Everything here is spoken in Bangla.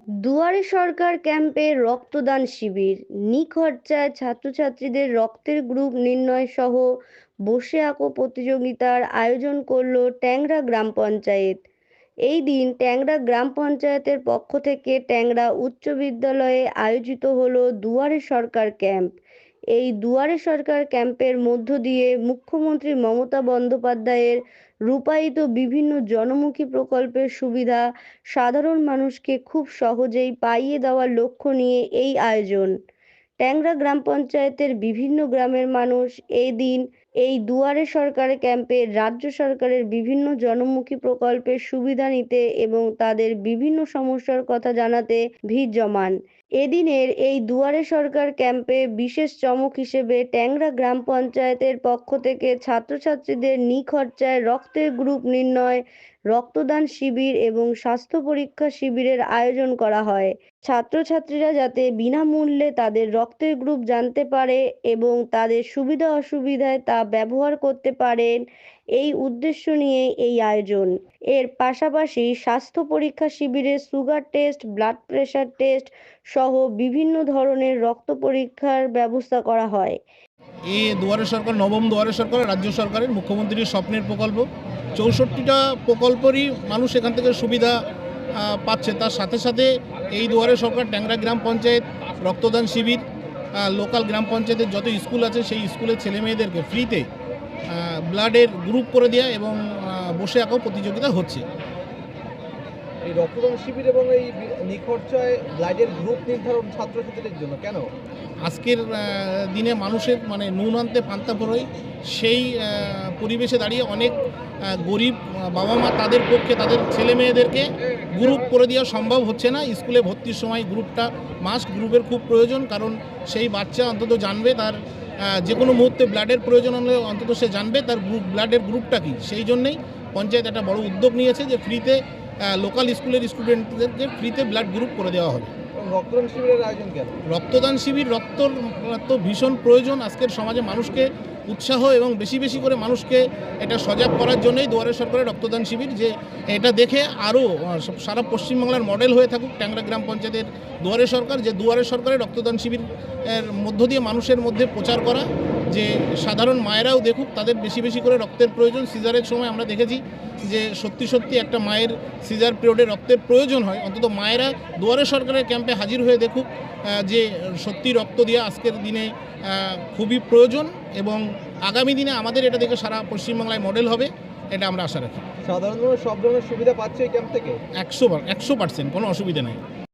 দুয়ারে সরকার ক্যাম্পে রক্তদান শিবির, নিখরচায় ছাত্রছাত্রীদের রক্তের গ্রুপ নির্ণয় সহ বসে আঁকো প্রতিযোগিতার আয়োজন করল ট্যাংরা গ্রাম পঞ্চায়েত। এই দিন ট্যাংরা গ্রাম পঞ্চায়েতের পক্ষ থেকে ট্যাংরা উচ্চ বিদ্যালয়ে আয়োজিত হলো দুয়ারে সরকার ক্যাম্প। এই দুয়ারে সরকার ক্যাম্পের মধ্য দিয়ে মুখ্যমন্ত্রী মমতা বন্দ্যোপাধ্যায়ের রূপায়িত বিভিন্ন জনমুখী প্রকল্পের সুবিধা সাধারণ মানুষকে খুব সহজেই পাইয়ে দেওয়ার লক্ষ্য নিয়ে এই আয়োজন। ট্যাংরা গ্রাম পঞ্চায়েতের বিভিন্ন গ্রামের মানুষ এই দিন এই দুয়ারে সরকার ক্যাম্পে রাজ্য সরকারের বিভিন্ন জনমুখী প্রকল্পের সুবিধা নিতে এবং তাদের বিভিন্ন সমস্যার কথা জানাতে ভিড় জমান। এদিনের এই দুয়ারে সরকার ক্যাম্পে বিশেষ চমক হিসেবে ট্যাংরা গ্রাম পঞ্চায়েতের পক্ষ থেকে ছাত্রছাত্রীদের নিখরচায় রক্তের গ্রুপ নির্ণয়, রক্তদান শিবির এবং স্বাস্থ্য পরীক্ষা শিবিরের আয়োজন করা হয়। ছাত্রছাত্রীরা যাতে বিনামূল্যে তাদের রক্তের গ্রুপ জানতে পারে এবং তাদের সুবিধা অসুবিধায় তা ব্যবহার করতে পারেন, এই উদ্দেশ্য নিয়ে এই আয়োজন। এর পাশাপাশি স্বাস্থ্য পরীক্ষা শিবিরে sugar test, blood pressure test সহ বিভিন্ন ধরনের রক্ত পরীক্ষার ব্যবস্থা করা হয়। এই দুয়ারে সরকার নবম দুয়ারে সরকার রাজ্য সরকারের মুখ্যমন্ত্রীর স্বপ্নের প্রকল্প। 64টা প্রকল্পেরই মানুষ এখান থেকে সুবিধা পাচ্ছে। তার সাথে সাথে এই দুয়ারে সরকার ট্যাংরা গ্রাম পঞ্চায়েত রক্তদান শিবির, লোকাল গ্রাম পঞ্চায়েতের যত স্কুল আছে সেই স্কুলের ছেলে মেয়েদেরকে ফ্রিতে ব্লাডের গ্রুপ করে দেওয়া এবং বসে আঁকাও প্রতিযোগিতা হচ্ছে। এই রক্তদান শিবির এবং এই নিখরচায় ব্লাডের গ্রুপ নির্ধারণ ছাত্রছাত্রীদের জন্য কেন? আজকের দিনে মানুষের নুন আনতে পান্তা ফুরোয়, সেই পরিবেশে দাঁড়িয়ে অনেক গরিব বাবা মা তাদের পক্ষে তাদের ছেলে মেয়েদেরকে গ্রুপ করে দেওয়া সম্ভব হচ্ছে না। স্কুলে ভর্তির সময় গ্রুপটা মাস্ট, গ্রুপের খুব প্রয়োজন, কারণ সেই বাচ্চা অন্তত জানবে তার যে কোনো মুহূর্তে ব্লাডের প্রয়োজন হলে অন্তত সে জানবে তার ব্লাডের গ্রুপটা কী। সেই জন্যেই পঞ্চায়েত একটা বড় উদ্যোগ নিয়েছে যে ফ্রিতে লোকাল স্কুলের স্টুডেন্টদেরকে ফ্রিতে ব্লাড গ্রুপ করে দেওয়া হবে। রক্তদান শিবিরের আয়োজন কেন? রক্তদান শিবির রক্তর তো ভীষণ প্রয়োজন আজকের সমাজে, মানুষকে উৎসাহ এবং বেশি বেশি করে মানুষকে এটা সজাগ করার জন্যই দুয়ারে সরকারের রক্তদান শিবির, যে এটা দেখে আরও সারা পশ্চিমবাংলার মডেল হয়ে থাকুক ট্যাংরা গ্রাম পঞ্চায়েতের দুয়ারে সরকার, যে দুয়ারে সরকারের রক্তদান শিবির এর মধ্য দিয়ে মানুষের মধ্যে প্রচার করা, যে সাধারণ মায়েরাও দেখুক তাদের বেশি বেশি করে রক্তের প্রয়োজন। সিজারের সময় আমরা দেখেছি যে সত্যি সত্যি একটা মায়ের সিজার পিরিয়ডে রক্তের প্রয়োজন হয়, অন্তত মায়েরা দুয়ারে সরকারের ক্যাম্পে হাজির হয়ে দেখুক যে সত্যি রক্ত দেওয়া আজকের দিনে খুবই প্রয়োজন এবং আগামী দিনে আমাদের এটা দেখে সারা পশ্চিমবাংলায় মডেল হবে, এটা আমরা আশা রাখি। সাধারণ মানুষ সব ধরনের সুবিধা পাচ্ছে এই ক্যাম্প থেকে? 100% কোনো অসুবিধা নেই।